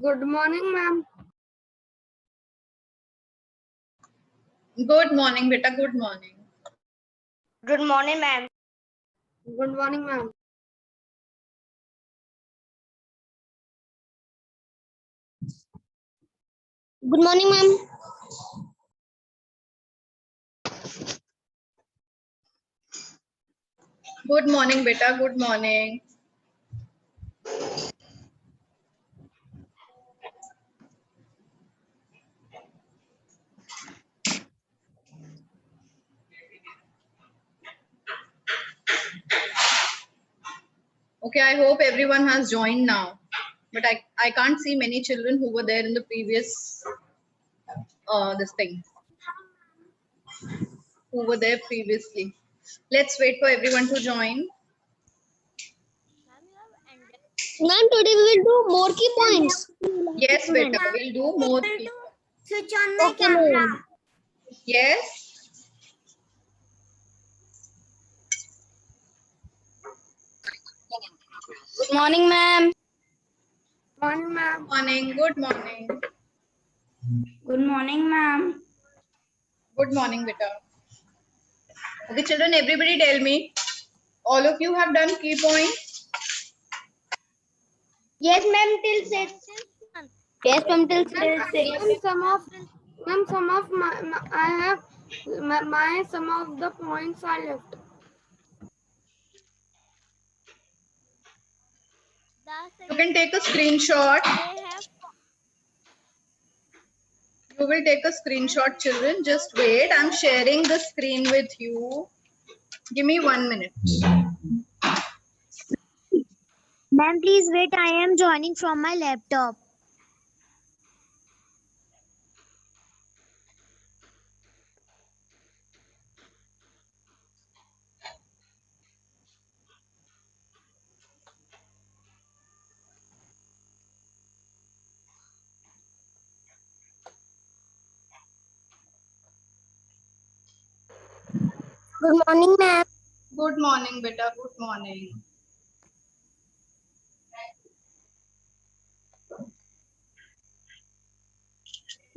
Good morning, ma'am. Good morning, beta. Good morning. Good morning, ma'am. Good morning, ma'am. Good morning, ma'am. Good morning, beta. Good morning. Okay, I hope everyone has joined now. But I can't see many children who were there in the previous this thing. Who were there previously. Let's wait for everyone to join. Ma'am, today we will do more key points. Yes, beta. We'll do more. Switch on my Okay, ma'am. Yes. Good morning, ma'am. Morning, ma'am. Morning. Good morning. Good morning, ma'am. Good morning, beta. Okay, children, everybody tell me. All of you have done key points? Yes, ma'am, till 6. Yes, ma'am, till 6. Ma'am, some of I have my some of the points are left. You can take a screenshot. You will take a screenshot, children. Just wait. I'm sharing the screen with you. Give me 1 minute. Ma'am, please wait. I am joining from my laptop. Good morning, ma'am. Good morning, beta. Good morning.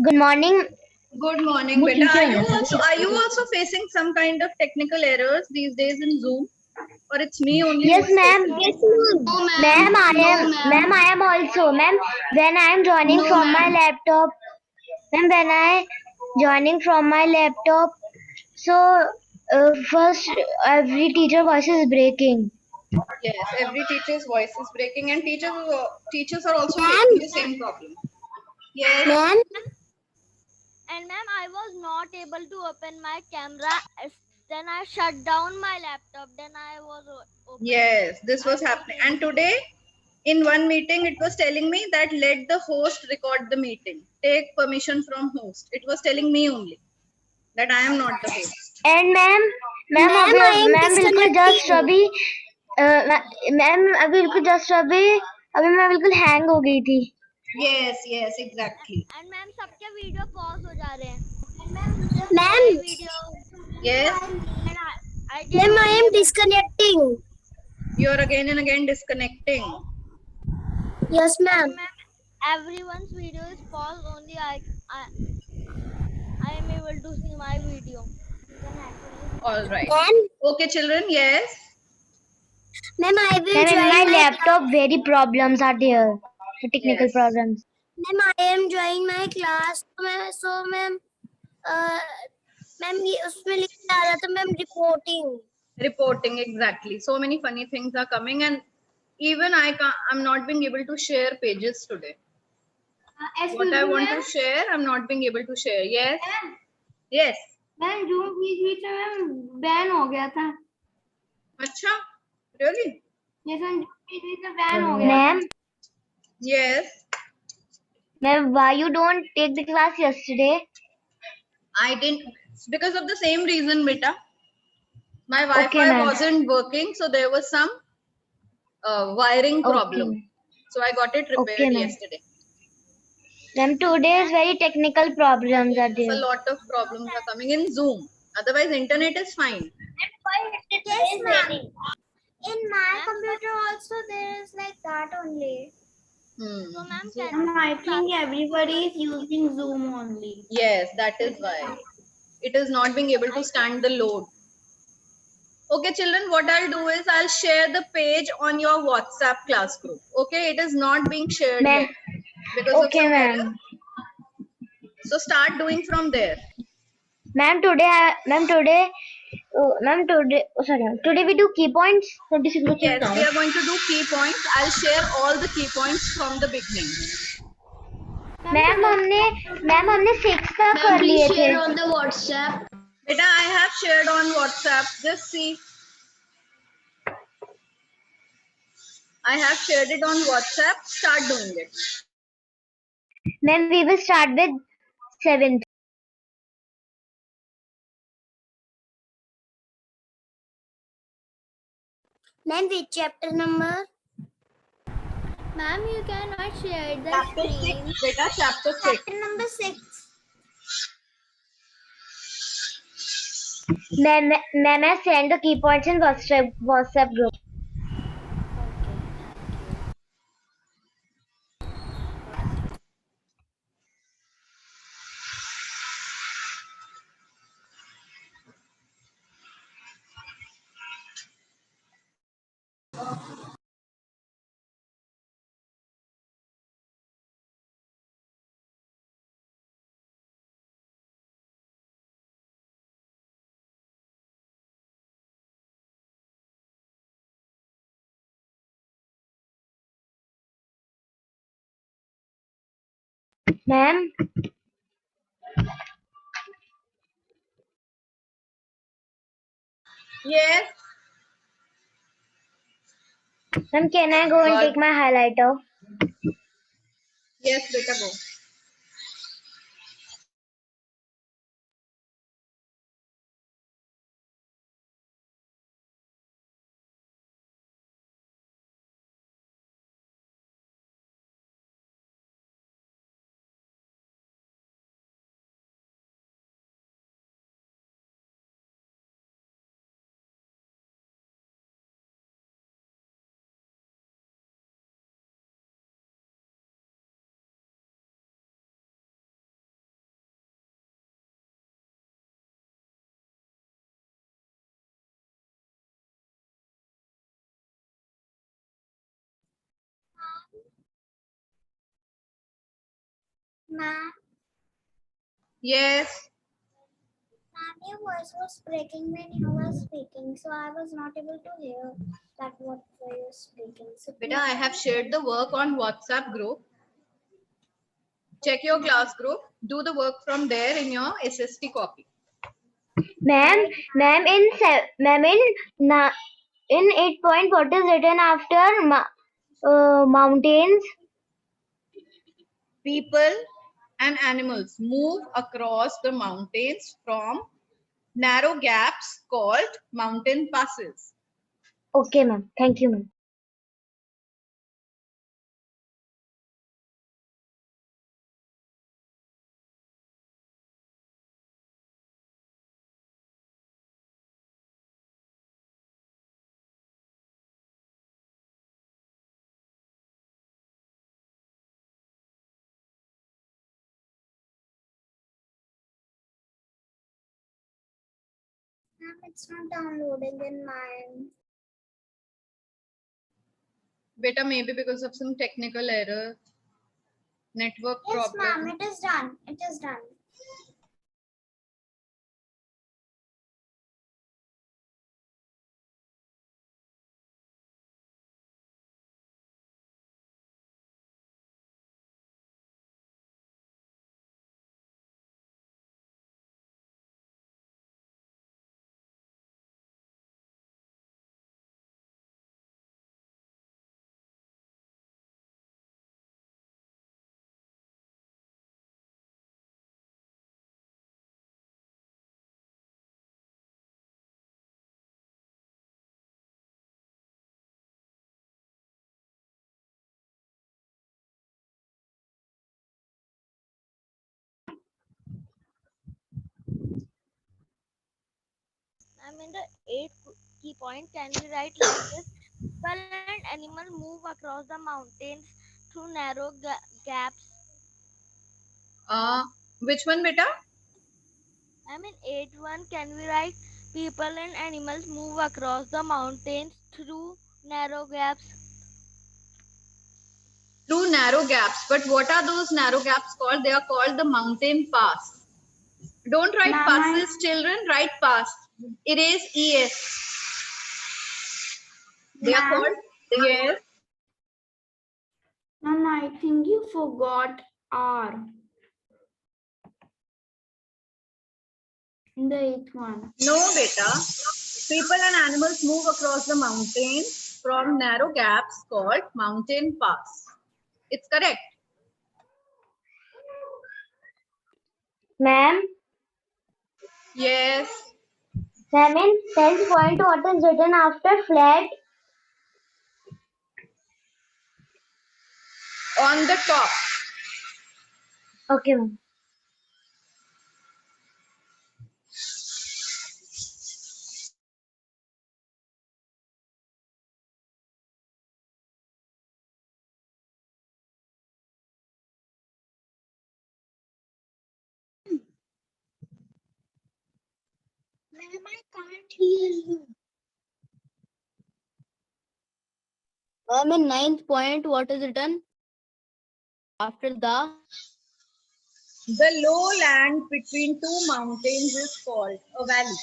Good morning. Good morning, beta. Are you also facing some kind of technical errors these days in Zoom? Or it's me only? Yes, who is ma'am. facing Yes, it? ma'am. Ma'am, I am also. Ma'am, when I am joining from my laptop. Ma'am, when I joining from my laptop, so first every teacher voice is breaking. Yes, every teacher's voice is breaking, and teachers are also Ma'am. facing the same problem. Yes. Ma'am, And ma'am, I was not able to open my camera. Then I shut down my laptop. Then I was open. Yes, this was happening. And today, in one meeting, it was telling me that let the host record the meeting. Take permission from host. It was telling me only that I am not the host. and ma'am बिल्कुल just अभी ma'am अभी बिल्कुल just अभी मैं बिल्कुल hang हो गई थी. Yes, yes, exactly. And ma'am, सबके वीडियो पॉज हो जा रहे हैं. Ma'am, video. Yes, And I ma'am, I am disconnecting. you're again and again disconnecting. Yes, ma'am. Everyone's video is paused. Only I am able to see my video. All right. Ma'am, Okay, children, yes. ma'am, I will Ma'am, in join my my laptop, very problems are there. Technical Yes. problems. Ma'am, I am joining my class. So ma'am, ma'am ये उसमें लिखा आ रहा था ma'am reporting. Reporting, exactly. So many funny things are coming, and even I'm not being able to share pages today. What I want to share, I'm not being able to share. Yes. Yes. Ma'am Zoom बीच में ma'am ban हो गया था. Acha, really? ये ma'am बीच में ban हो गया. Ma'am, Yes. ma'am, why you don't take the class yesterday? I didn't, because of the same reason, beta. My Wi-Fi Okay, ma'am. wasn't working, so there was some wiring problem. Okay. So I got it repaired Okay, ma'am. yesterday. Ma'am, today is very technical problems are A there. lot of problems are coming in Zoom. Otherwise, internet is fine. Yes, ma'am. In my computer also there is like that only. So ma'am, Zoom. can I think everybody is using Zoom only. Yes, that is why. It is not being able to stand the load. Okay, children, what I'll do is I'll share the page on your WhatsApp class group. Okay, it is not being shared Ma'am. yet because of Okay, some error. ma'am. So start doing from there. Ma'am, today, today we do key points. 26 Yes, we are going to do key points. I'll share all the key points from the beginning. Ma'am हमने 6 का कर लिए थे. On the WhatsApp. Beta, I have shared on WhatsApp. Just see. I have shared it on WhatsApp. Start doing it. Ma'am, we will start with 7th. Ma'am, which chapter number? ma'am, you cannot share the Chapter screen. 6. Beta, chapter 6. Chapter number 6. Ma'am, I send the key points in WhatsApp group. Ma'am, Yes. ma'am, can I go and God. take my highlighter? Yes, beta, go. Ma'am, Yes. your voice was breaking when you were speaking, so I was not able to hear that what were you speaking. So Beta, I have shared the work on WhatsApp group. Check your class group. Do the work from there in your SST copy. Ma'am, in 8 point, what is written after mountains? People and animals move across the mountains from narrow gaps called mountain passes. Okay, ma'am. Thank you, ma'am. ma'am, it's not downloading in mine. Beta, maybe because of some technical error, network Yes, problem. ma'am, it is done. It is done. I'm in the 8th key point. Can we write like this? People and animal move across the mountains through narrow gaps. Which one, beta? I mean, 8-1, can we write people and animals move across the mountains through narrow gaps? Through narrow gaps. But what are those narrow gaps called? They are called the mountain pass. Don't write Ma'am, passes, children. Write pass. Erase ES. They are Ma'am? called. Yes. Ma'am, I think you forgot R in the 8th one. No, beta. People and animals move across the mountains from narrow gaps called mountain pass. It's correct. Ma'am, Yes. ma'am, in 10th point, what is written after flat? On the top. Okay, ma'am. Ma'am, I can't hear you. In 9th point, what is written after the? The low land between two mountains is called a valley.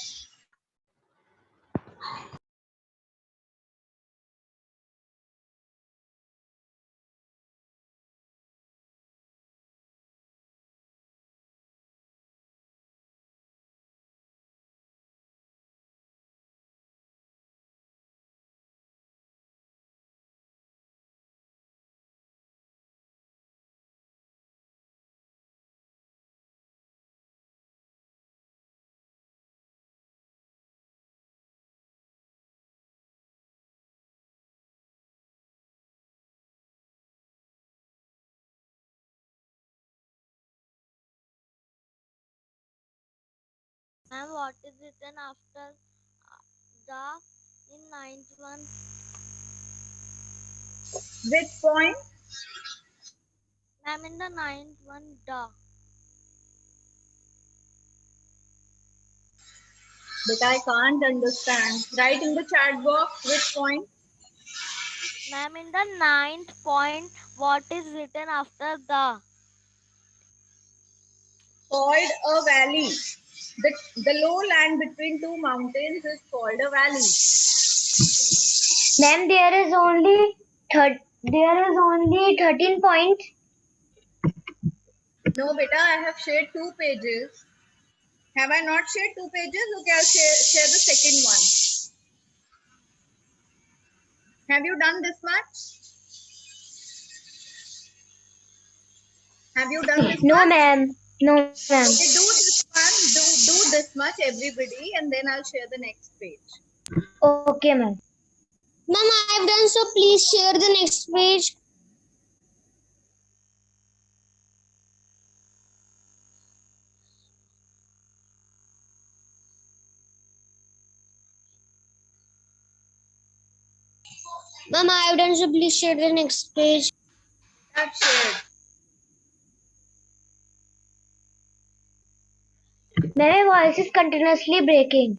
And what is written after the in 9th one? Which point? Ma'am, in the 9th one, the. But I can't understand. Write in the chat box which point. Ma'am, in the 9th point, what is written after the? Called a valley. The low land between two mountains is called a valley. Ma'am, there is only 13 points. No, beta, I have shared 2 pages. Have I not shared 2 pages? Okay, I'll share the second one. Have you done this much? Have you done this No, much? ma'am. No, ma'am. Okay, do this one. Do this much, everybody, and then I'll share the next page. Okay, ma'am. Ma'am, I have done so. Please share the next page. Ma'am, I have done so. Please share the next page. I've shared. Ma'am, my voice is continuously breaking.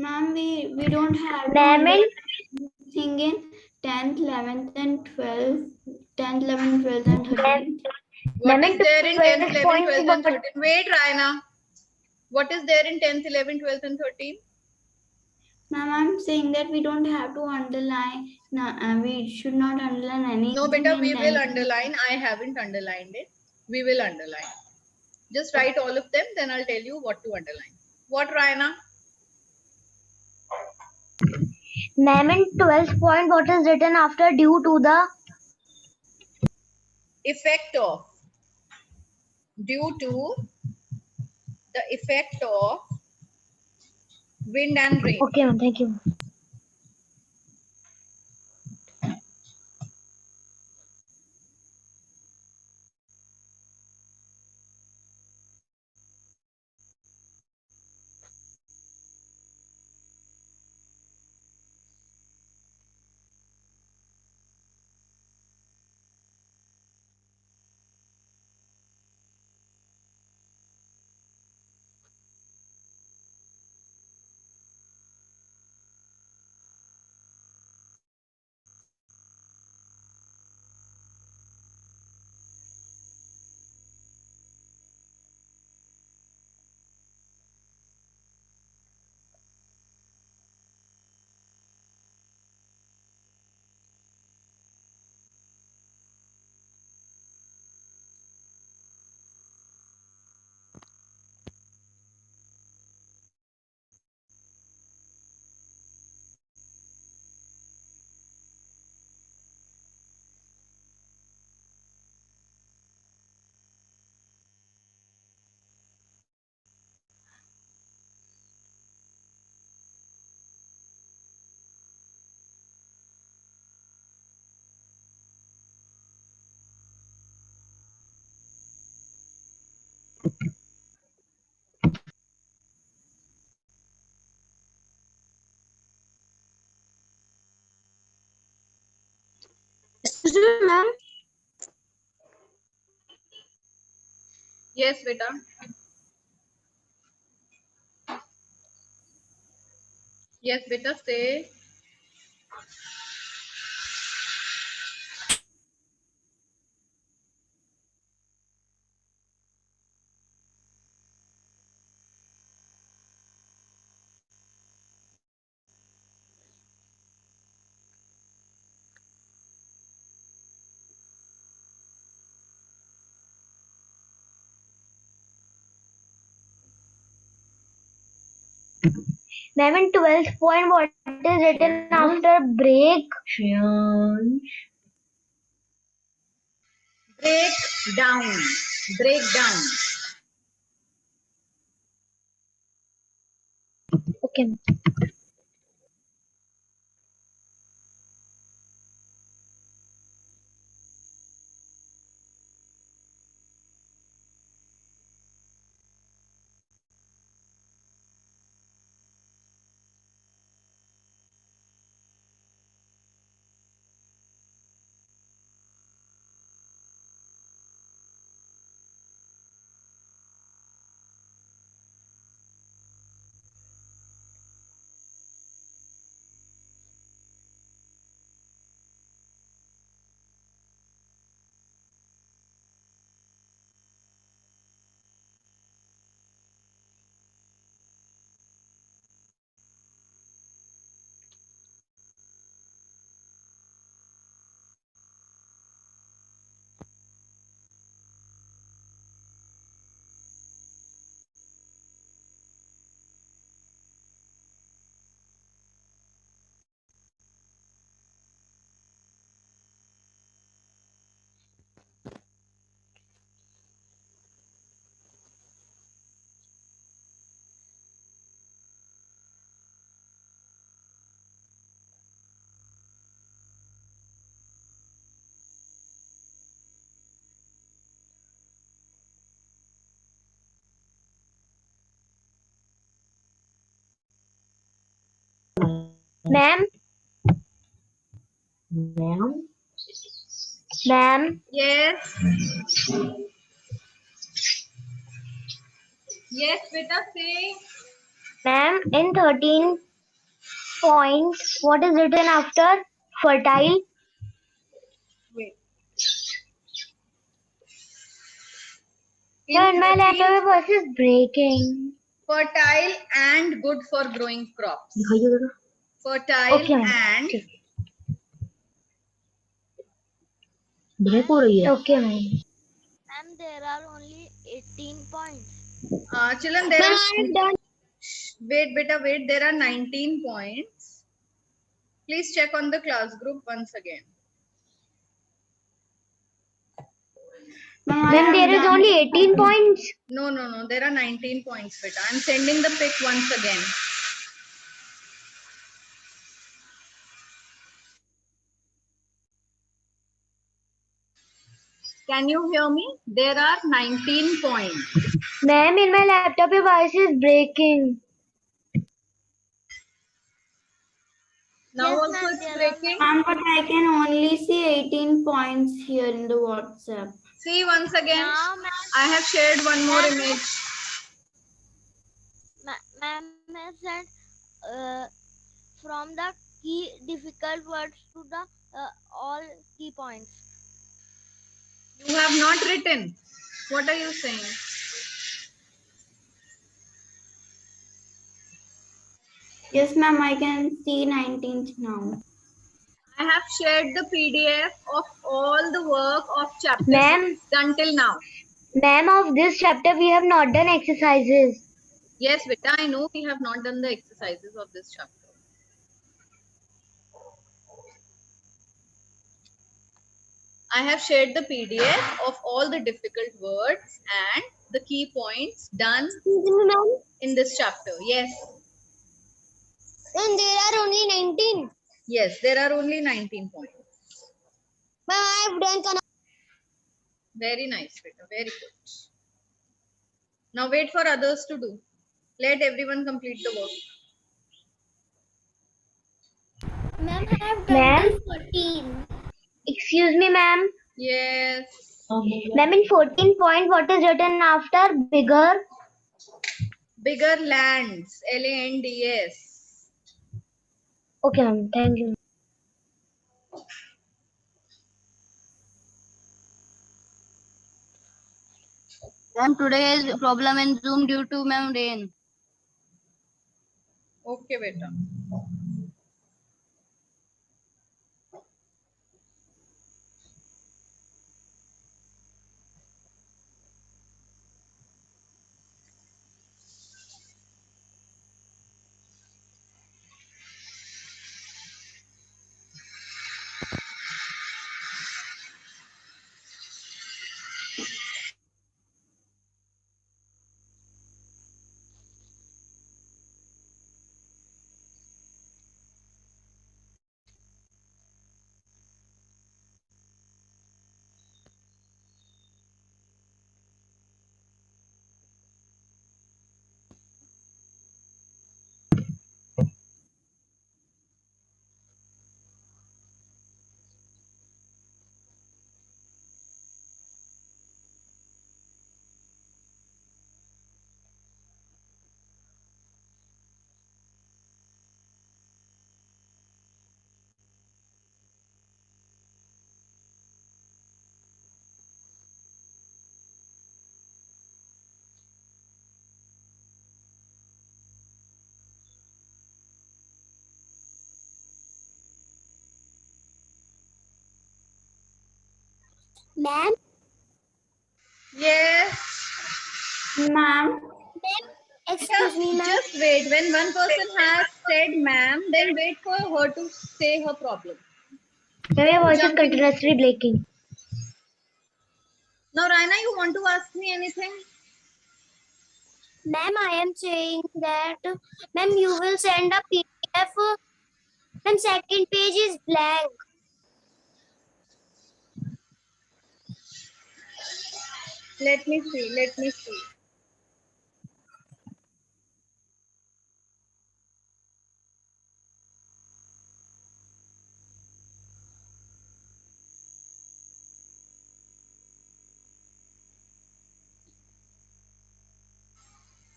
Ma'am, we don't have Ma'am, in anything in 10th, 11th, and 12th. 10th, 11th, 12th, and 13th. What Ma'am, is there in 10th, 11th, 12th, and 13th? point, Wait, Raina. What is there in 10th, 11th, 12th, and 13th? Ma'am, I'm saying that we don't have to underline. No, we should not underline anything. No, beta, in we will 10th. underline. I haven't underlined it. We will underline. Just write all of them, then I'll tell you what to underline. What, Raina? Ma'am, in 12th point, what is written after due to the? Effect of. Due to the effect of wind and rain. Okay, ma'am. Thank you. Excuse me, ma'am. Yes, beta. Yes, beta, say. Ma'am, in 12th point, what is written after break? Break down. Break down. Okay, ma'am. Ma'am, ma'am, Yes. Yes, beta, say. ma'am, in 13 point, what is written after fertile? Wait. Ma'am, In my 13, laptop voice is breaking. fertile and good for growing crops. Fertile Okay, ma'am. and break हो रही है Okay, ma'am. Ma'am, there are only 18 points. children, there Ma'am, are I have done. wait, beta, wait. There are 19 points. Please check on the class group once again. Ma'am, there is only 18 points. No, there are 19 points, beta. I'm sending the pic once again. Can you hear me? There are 19 points. Ma'am, in my laptop, your voice is breaking. Now Yes, also ma'am, it's there are breaking. But I can only see 18 points here in the WhatsApp. See once again. Now, ma'am, I have shared one more image. ma'am has said from the key difficult words to the all key points. You have not written. What are you saying? Yes, ma'am, I can see 19th now. I have shared the PDF of all the work of chapter Ma'am, 6 until now. ma'am, of this chapter, we have not done exercises. Yes, Vita, I know we have not done the exercises of this chapter. I have shared the PDF of all the difficult words and the key points done in this chapter. Yes. And there are only 19. Yes, there are only 19 points. But I have done Very nice, Vita. Very good. Now wait for others to do. Let everyone complete the work. Ma'am, I have done Ma'am? till 14. Excuse me, ma'am. Yes. Ma'am, in 14 point, what is written after bigger? Bigger lands. LANDS. Okay, ma'am. Thank you. Ma'am, today is problem in Zoom due to ma'am rain. Okay, Vita. Ma'am, Yes. Ma'am, excuse me, ma'am. Just wait. When one person has said ma'am, then wait for her to say her problem. Ma'am, your voice is Jump in. continuously breaking. Now, Raina, you want to ask me anything? Ma'am, I am saying that, ma'am, you will send a PDF. Ma'am, second page is blank. Let me see. Let me see.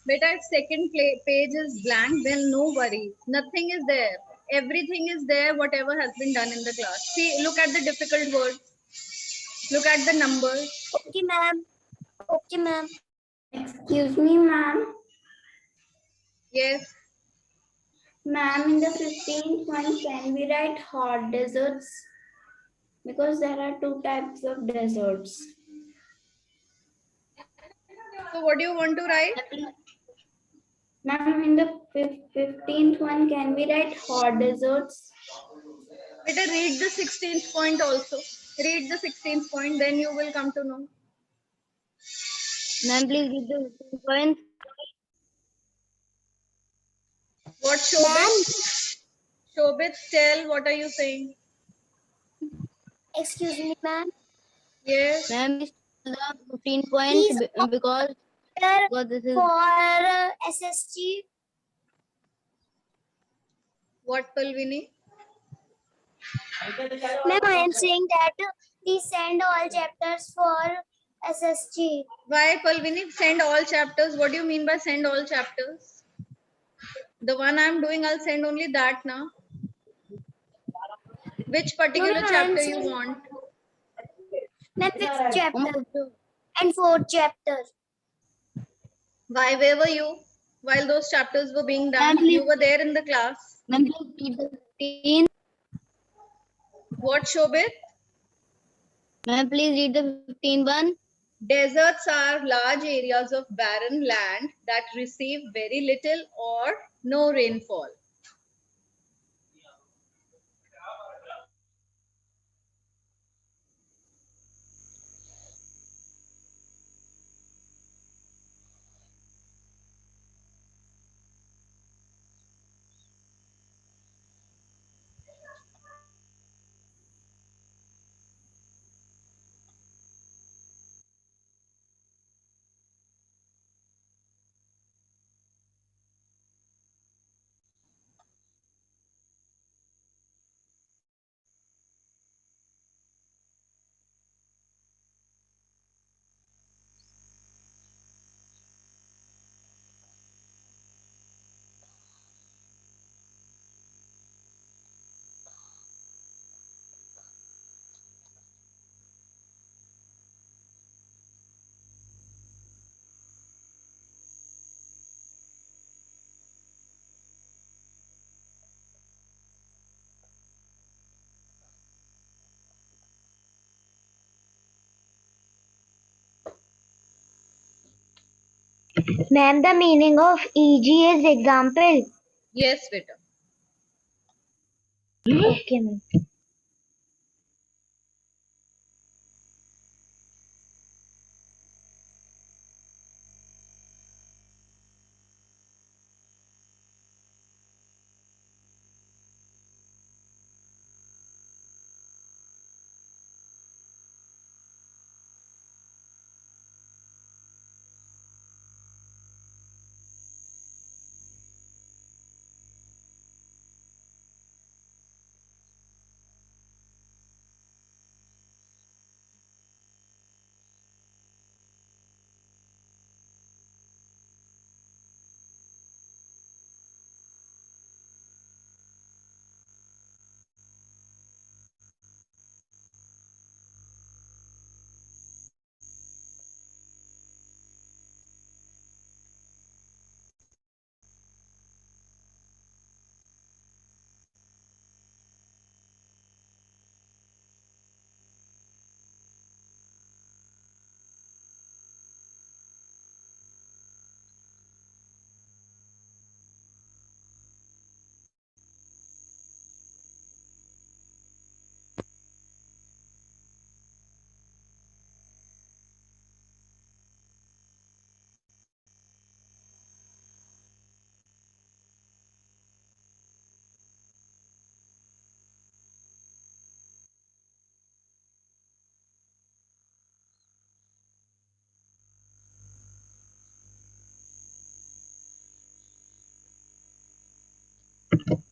Beta, if second page is blank, then no worry. Nothing is there. Everything is there, whatever has been done in the class. See, look at the difficult words. Look at the numbers. Okay, ma'am. Okay, ma'am. excuse me, ma'am. Yes. Ma'am, in the 15th one, can we write hot deserts? Because there are two types of deserts. So, what do you want to write? Ma'am, in the 15th one, can we write hot deserts? Better read the 16th point also. Read the 16th point, then you will come to know. Ma'am, please read the 15 points. What Shobit? Shobit, tell what are you saying? Excuse me, ma'am. Yes. Ma'am, please tell the 15 points Please because this is for SSG. What, Palvini? Ma'am, I am saying that please send all chapters for SSG. Why, Palvini? Send all chapters. What do you mean by send all chapters? The one I'm doing, I'll send only that now. Which particular ma'am, I am chapter you saying- want? Ma'am, fifth chapter and fourth chapter. Why, where were you while those chapters were being done? Ma'am, please. You were there in the class. Ma'am, please read the 15. What, Shobit? Ma'am, please read the 15 one. Deserts are large areas of barren land that receive very little or no rainfall. Ma'am, the meaning of EG is example. Yes, beta. Okay, ma'am.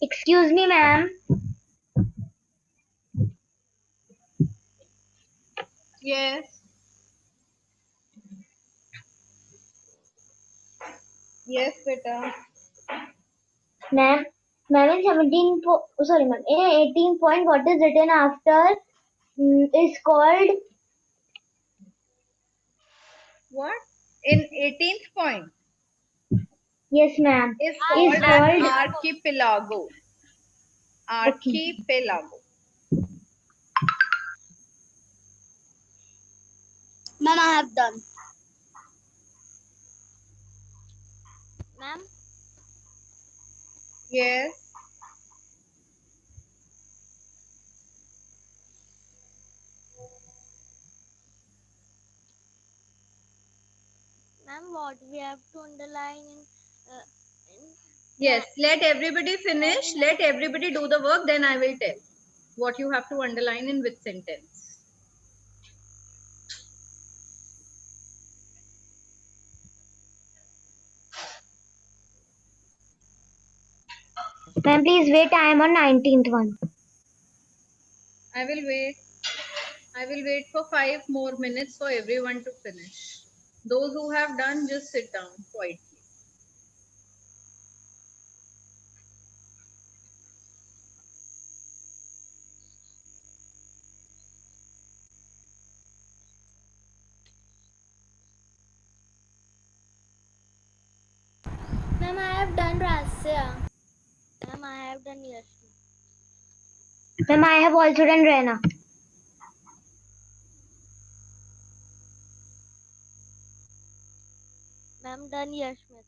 Excuse me, ma'am. Yes. Yes, beta. Ma'am, in sorry, ma'am, in 18 point, what is written after is called, What? In 18th point yes, ma'am, is is called as called, archipelago. okay. Archipelago. Ma'am, I have done. Ma'am, Yes. Ma'am, what we have to underline in Yes, let everybody finish. Let everybody do the work, then I will tell what you have to underline in which sentence. Ma'am, please wait. I am on 19th one. I will wait. I will wait for 5 more minutes for everyone to finish. Those who have done, just sit down quietly. Ma'am, I have done Rasya. Ma'am, I have done Yashmi. Ma'am, I have also done Rena. Ma'am, done Yashmi.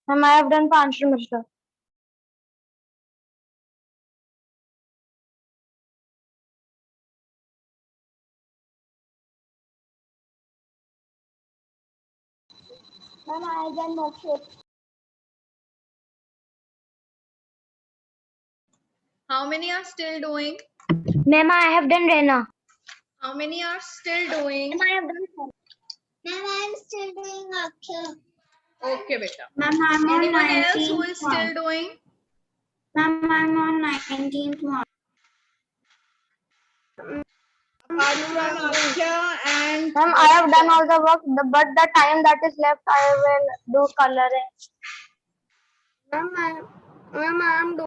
Ma'am, I have done Panchal Mishra. Ma'am, I have done Mokshit. How many are still doing? Ma'am, I have done Rena. How many are still doing? Ma'am, I have done Ma'am, I am still doing Akshay. Okay, beta. Ma'am, I'm on Anyone else who 19th is one. still doing? Ma'am, I'm on 19th one. Apart from Akshay and Ma'am, I have done all the work, but the time that is left, I will do coloring. Ma'am, I am doing.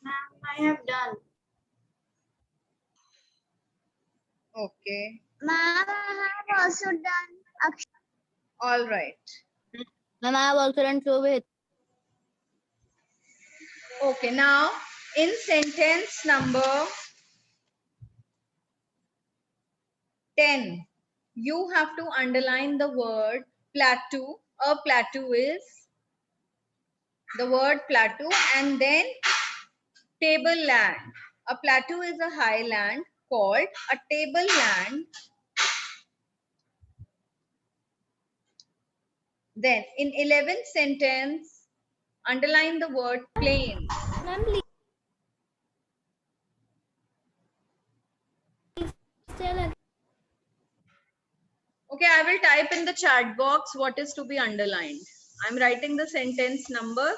Ma'am, I have done. Okay. Ma'am, I have also done Akshay. All right. Ma'am, I have also done Shobhit. Okay, now in sentence number 10, you have to underline the word plateau. A plateau is the word plateau, and then tableland. A plateau is a highland called a tableland. Then in 11th sentence, underline the word plains. Ma'am, please tell again. Okay, I will type in the chat box what is to be underlined. I'm writing the sentence number.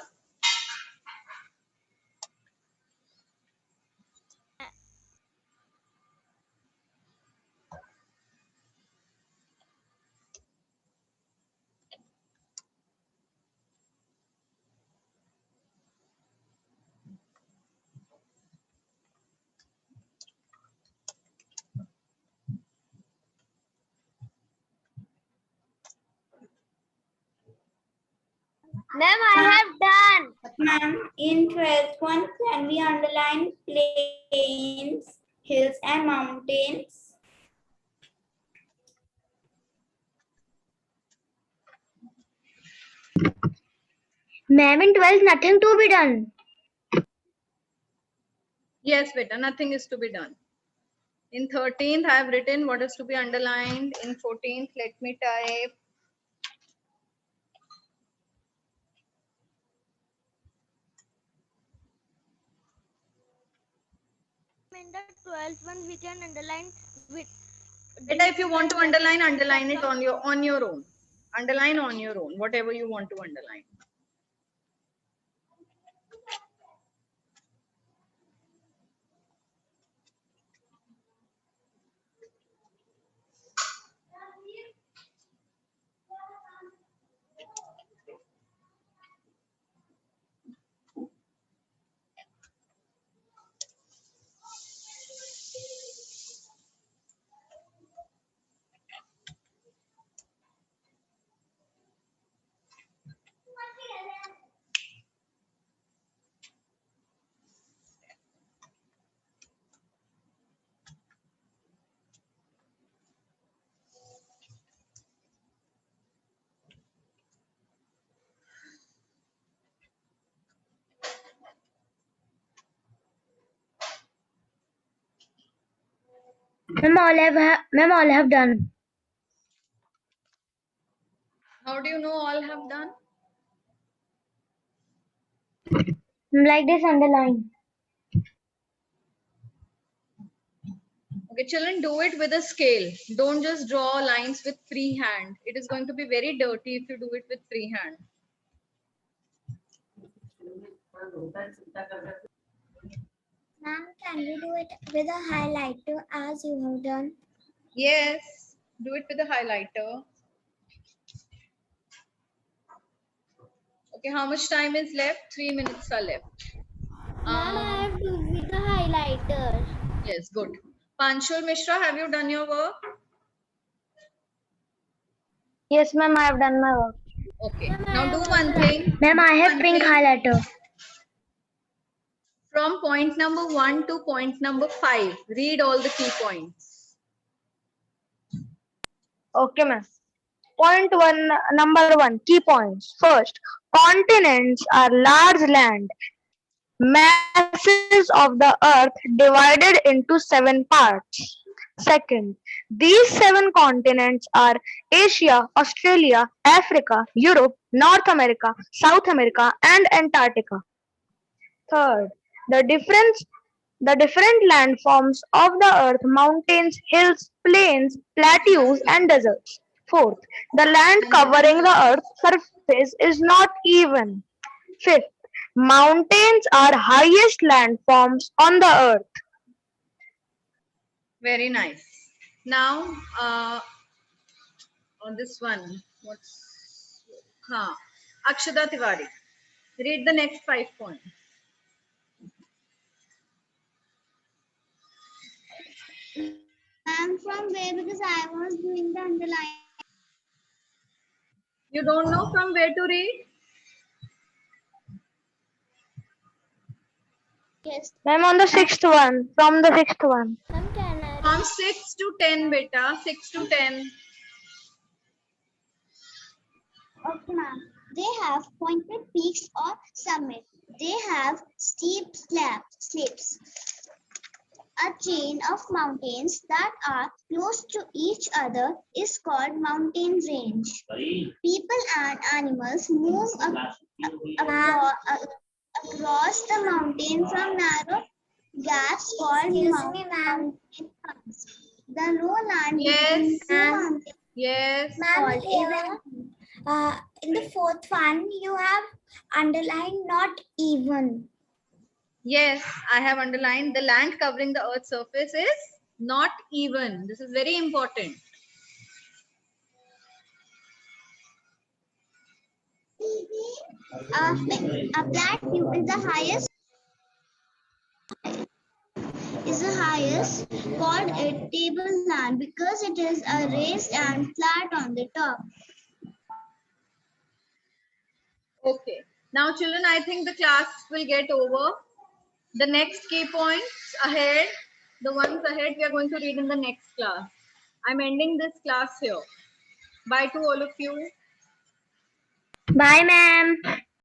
Ma'am, I have done. Ma'am, in 12th one, can we underline plains, hills, and mountains? Ma'am, in 12th, nothing to be done. Yes, beta, nothing is to be done. In 13th, I have written what is to be underlined. In 14th, let me type. In the 12th one, we can underline with. Beta, if you want to underline, underline it on your own. Underline on your own, whatever you want to underline. Ma'am, all have done. How do you know all have done? Like this underline. Okay, children, do it with a scale. Don't just draw lines with free hand. It is going to be very dirty if you do it with free hand. Ma'am, can we do it with a highlighter as you have done? Yes, do it with a highlighter. Okay, how much time is left? 3 minutes are left. Ma'am, I have to with the highlighter. Yes, good. Panchul Mishra, have you done your work? Yes, ma'am, I have done my work. Okay, now do one thing. Ma'am, I have One pink thing. highlighter. From point number 1 to point number 5, read all the key points. Okay, ma'am. Point one, number one, key points. First, continents are large land masses of the earth divided into 7 parts. Second, these 7 continents are Asia, Australia, Africa, Europe, North America, South America, and Antarctica. Third, the different landforms of the earth, mountains, hills, plains, plateaus, and deserts. Fourth, the land covering the earth's surface is not even. Fifth, mountains are highest landforms on the earth. Very nice. Now, on this one, what's Akshada Tiwari. Read the next 5 points. Ma'am, from where? Because I was doing the underline. You don't know from where to read? Yes. Ma'am, on the 6th one, from the 6th one. Ma'am, can I From 6 to 10, beta. 6 to 10. Okay, ma'am. They have pointed peaks or summit. They have steep slopes. A chain of mountains that are close to each other is called mountain range. People and animals move across the mountain from narrow gaps called mountain fronts. The lowland between two mountains Yes. called even. In the fourth one, you have underlined not even. Yes, I have underlined the land covering the earth's surface is not even. This is very important. A flat view is the highest called a tableland because it is raised and flat on the top. Okay. Now, children, I think the class will get over. The next key points ahead, the ones ahead, we are going to read in the next class. I'm ending this class here. Bye to all of you. Bye, ma'am.